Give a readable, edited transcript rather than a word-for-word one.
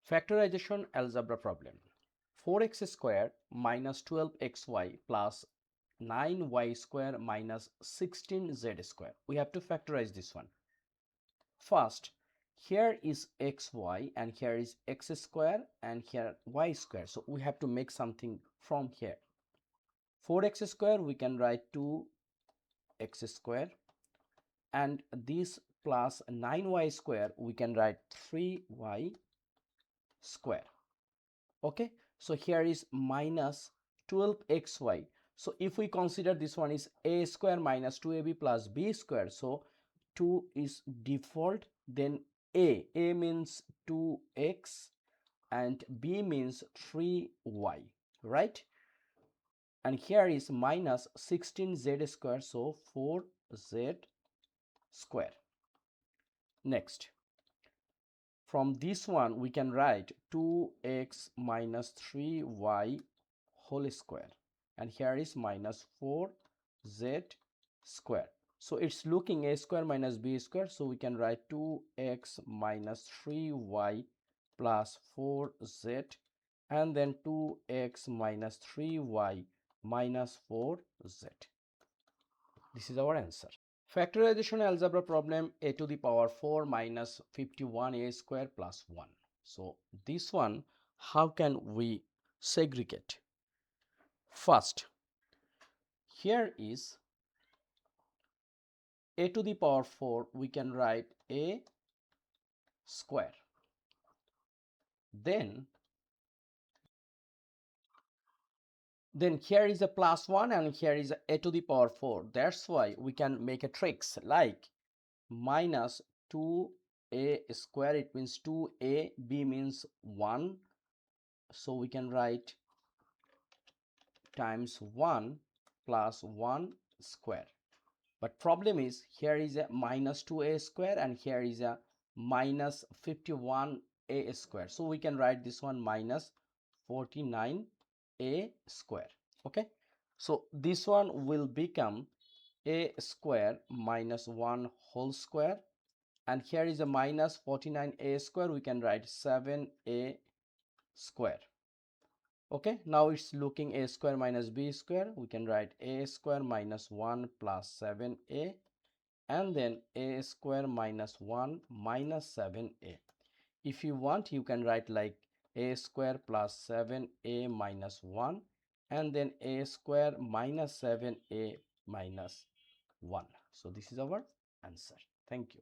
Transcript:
Factorization algebra problem. 4x square minus 12xy plus 9y square minus 16z square. We have to factorize this one. First, here is xy and here is x square and here y square. So we have to make something from here. 4x square we can write 2x square, and this plus 9y square we can write 3y square. Okay, so here is minus 12xy. So if we consider this one is a square minus 2ab plus b square, so 2 is default, then a means 2x and b means 3y, right? And here is minus 16z square, so 4z square. Next, from this one we can write 2x minus 3y whole square, and here is minus 4z square. So it's looking a square minus b square, so we can write 2x minus 3y plus 4z, and then 2x minus 3y minus 4z. This is our answer. Factorization algebra problem, a to the power 4 minus 51a square plus 1. So this one, how can we segregate? First, here is a to the power 4, we can write a square. Then here is a plus 1 and here is a to the power 4. That's why we can make a tricks like minus 2a square, it means 2a, b means 1, so we can write times 1 plus 1 square. But problem is here is a minus 2a square and here is a minus 51a square, so we can write this one minus 49a square. Okay, so this one will become a square minus 1 whole square, and here is a minus 49a square, we can write 7a square. Okay, now it's looking a square minus b square, we can write a square minus 1 plus 7a, and then a square minus 1 minus 7a. If you want, you can write like a square plus 7a minus 1, and then a square minus 7a minus 1. So this is our answer. Thank you.